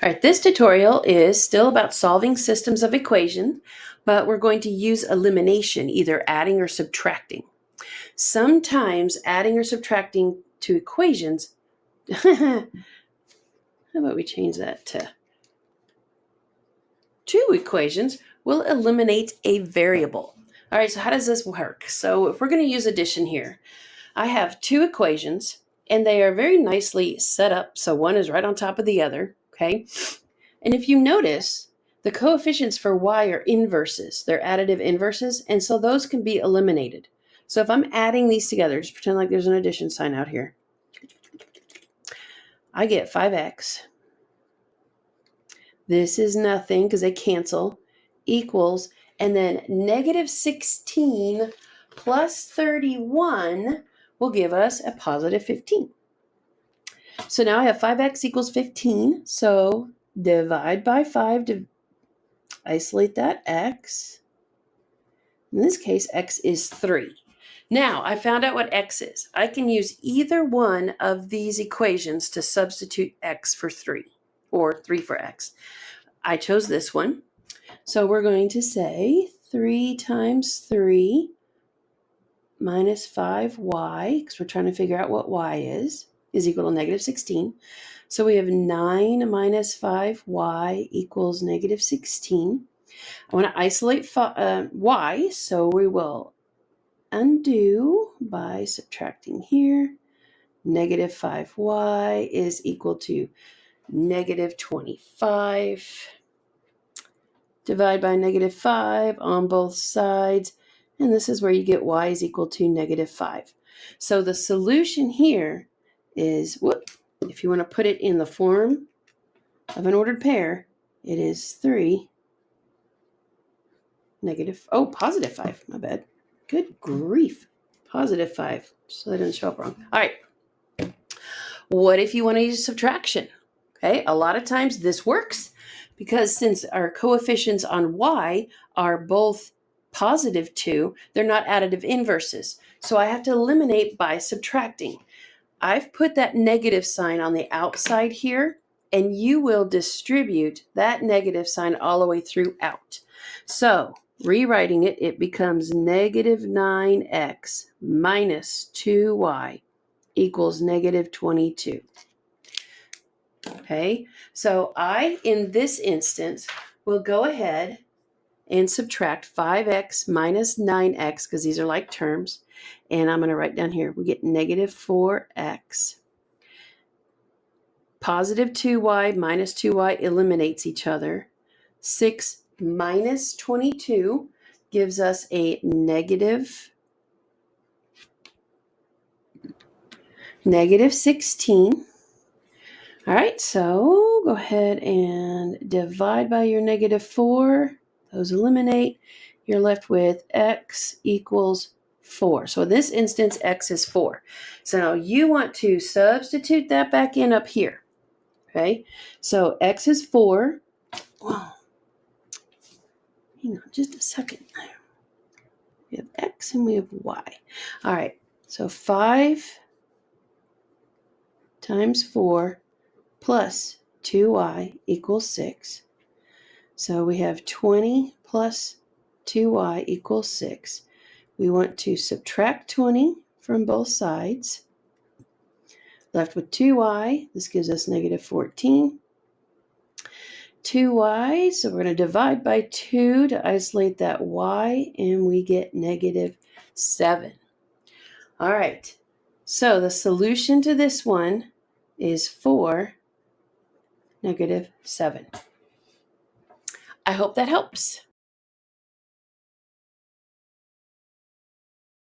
All right, this tutorial is still about solving systems of equation, but we're going to use elimination, either adding or subtracting. Sometimes adding or subtracting to equations, how about we change that to two equations, will eliminate a variable. All right, so how does this work? So if we're going to use addition here, I have two equations and they are very nicely set up. So one is right on top of the other, okay? And if you notice, the coefficients for y are inverses. They're additive inverses, and so those can be eliminated. So if I'm adding these together, just pretend like there's an addition sign out here. I get 5x. This is nothing because they cancel, equals, and then negative 16 plus 31 will give us a positive 15. So now I have 5x equals 15. So divide by 5 to isolate that x. In this case, x is 3. Now, I found out what x is. I can use either one of these equations to substitute x for 3, or 3 for x. I chose this one. So we're going to say 3 times 3 minus 5y, because we're trying to figure out what y is equal to negative 16. So we have 9 minus 5y equals negative 16. I want to isolate y, so we will undo by subtracting here. Negative 5y is equal to negative 25. Divide by negative 5 on both sides, and this is where you get y is equal to negative 5. So the solution here is, if you want to put it in the form of an ordered pair, it is 3 positive 5, my bad. Good grief. Positive 5. So that didn't show up wrong. All right. What if you want to use subtraction? Okay, a lot of times this works because since our coefficients on y are both positive 2, they're not additive inverses. So I have to eliminate by subtracting. I've put that negative sign on the outside here, and you will distribute that negative sign all the way throughout. So rewriting it, it becomes negative 9x minus 2y equals negative 22. Okay, so I, in this instance, will go ahead and subtract 5x minus 9x, because these are like terms, and I'm going to write down here, we get negative 4x. Positive 2y minus 2y eliminates each other. 6 minus 22 gives us a negative 16. All right, so go ahead and divide by your negative 4. Those eliminate. You're left with x equals 4. So in this instance, x is 4. So now you want to substitute that back in up here. Okay, so x is 4. Whoa. Hang on just a second. We have x and we have y. All right, so 5 times 4 plus 2y equals 6. So we have 20 plus 2y equals 6. We want to subtract 20 from both sides. Left with 2y. This gives us negative 14. 2y, so we're going to divide by 2 to isolate that y, and we get negative 7. All right, so the solution to this one is 4, negative 7. I hope that helps.